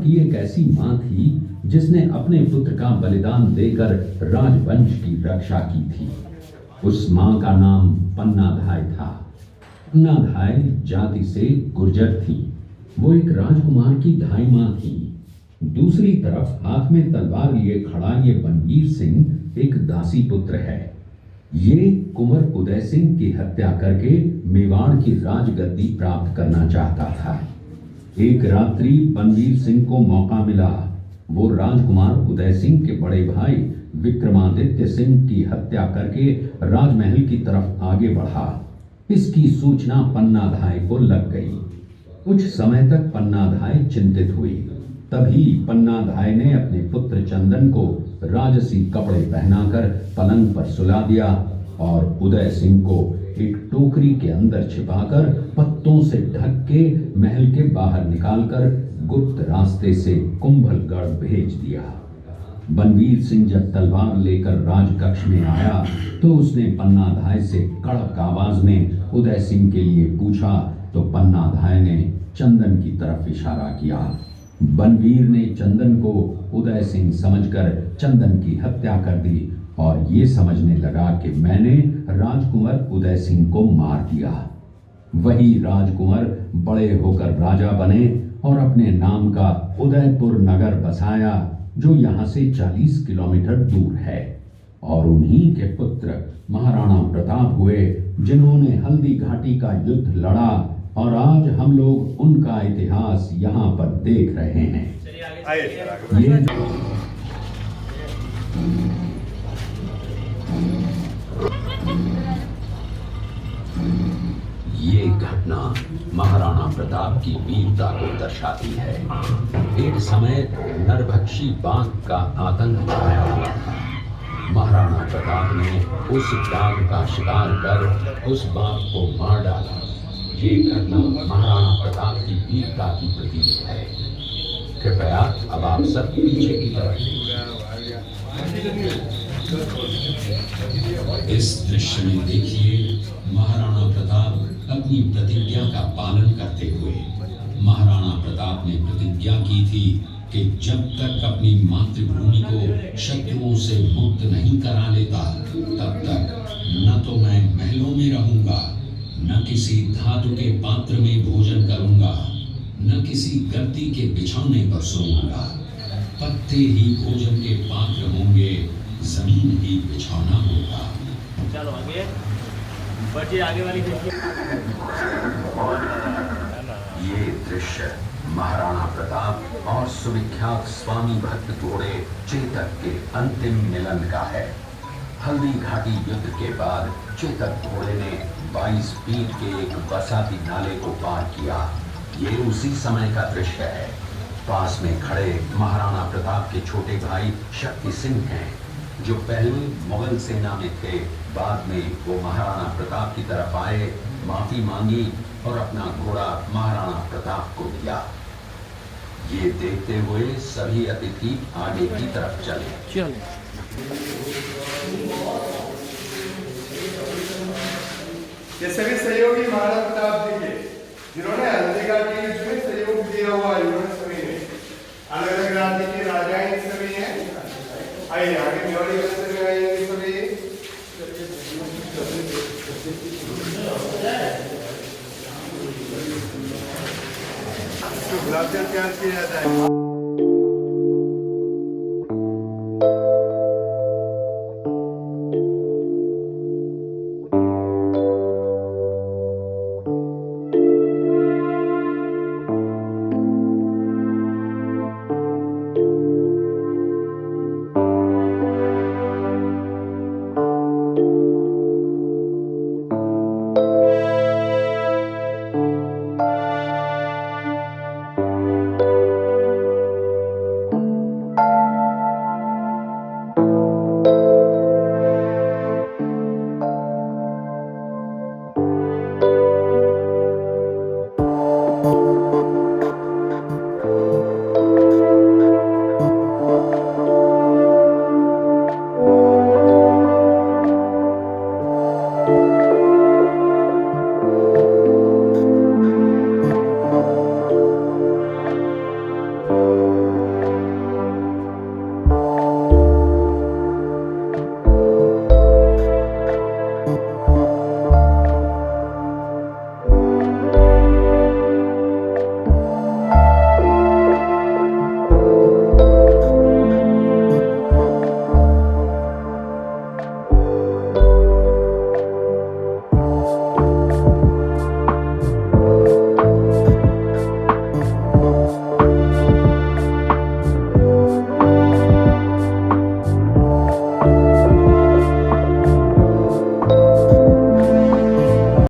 की एक ऐसी मां थी जिसने अपने पुत्र का बलिदान देकर राजवंश की रक्षा की थी। उस मां का नाम पन्नाधाय था। पन्नाधाय जाति से गुर्जर थी। वो एक राजकुमार की धाई मां थी। दूसरी तरफ हाथ में तलवार लिए खड़ा ये बनवीर सिंह एक दासी पुत्र है। ये कुंवर उदय सिंह की हत्या करके मेवाड़ की राजगद्दी प्राप्त करना चाहता था। एक रात्रि बनवीर सिंह को मौका मिला। वो राजकुमार उदय सिंह के बड़े भाई विक्रमादित्य सिंह की हत्या करके राजमहल की तरफ आगे बढ़ा। इसकी सूचना पन्नाधाय को लग गई। कुछ समय तक पन्नाधाय चिंतित हुई। तभी पन्नाधाय ने अपने पुत्र चंदन को राजसी कपड़े पहनाकर पलंग पर सुला दिया और उदय सिंह को एक टोकरी के अंदर छिपाकर पत्तों से ढक के महल के बाहर निकालकर गुप्त रास्ते से कुंभलगढ़ भेज दिया। बनवीर सिंह जब तलवार लेकर राजकक्ष में आया तो उसने पन्नाधाय से कड़क आवाज में उदय सिंह के लिए पूछा तो पन्नाधाय ने चंदन की तरफ इशारा किया। बनवीर ने चंदन को उदय सिंह समझकर चंदन की हत्या कर दी और ये समझने लगा कि मैंने राजकुंवर उदय सिंह को मार दिया। वही राजकुंवर बड़े होकर राजा बने और अपने नाम का उदयपुर नगर बसाया जो यहाँ से 40 किलोमीटर दूर है। और उन्हीं के पुत्र महाराणा प्रताप हुए जिन्होंने हल्दी घाटी का युद्ध लड़ा और आज हम लोग उनका इतिहास यहाँ पर देख रहे हैं। ये घटना महाराणा प्रताप की वीरता को दर्शाती है। एक समय नरभक्षी बाघ का आतंक छाया हुआ था। महाराणा प्रताप ने उस बाघ का शिकार कर उस बाघ को मार डाला। ये घटना महाराणा प्रताप की वीरता की प्रतीक है। कृपया अब आप सब पीछे की तरफ इस दृश्य में देखिए महाराणा प्रताप अपनी प्रतिज्ञा का पालन करते हुए। महाराणा प्रताप ने प्रतिज्ञा की थी कि जब तक अपनी मातृभूमि को शत्रुओं से मुक्त नहीं करा लेता तब तक न तो मैं महलों में रहूंगा, न किसी धातु के पात्र में भोजन करूंगा, न किसी गद्दी के बिछौने पर सोऊंगा। पत्ते ही भोजन के पात्र होंगे, जमीन ही बिछौना होगा। चलो आगे बढ़िए, आगे वाली देखिए। ये दृश्य महाराणा प्रताप और सुविख्यात स्वामी भक्त घोड़े चेतक के अंतिम मिलन का है। हल्दी घाटी युद्ध के बाद चेतक घोड़े ने 22 फीट के एक बरसाती नाले को पार किया। ये उसी समय का दृश्य है। पास में खड़े महाराणा प्रताप के छोटे भाई शक्ति सिंह हैं, जो पहले मुगल सेना में थे। बाद में वो महाराणा प्रताप की तरफ आए, माफी मांगी और अपना घोड़ा महाराणा प्रताप को दिया। ये देखते हुए सभी अतिथि आगे की तरफ चले। ये सभी सहयोगी महाराणा प्रताप जी के, जिन्होंने हल्दी घाटी युद्ध में सहयोग दिया हुआ है। इन्होंने सभी ने अलग अलग राज्य के राजाएं सभी हैं। आइए आगे मेवाड़ी में आइए सभी। गुलाब जल तैयार किया जाता है।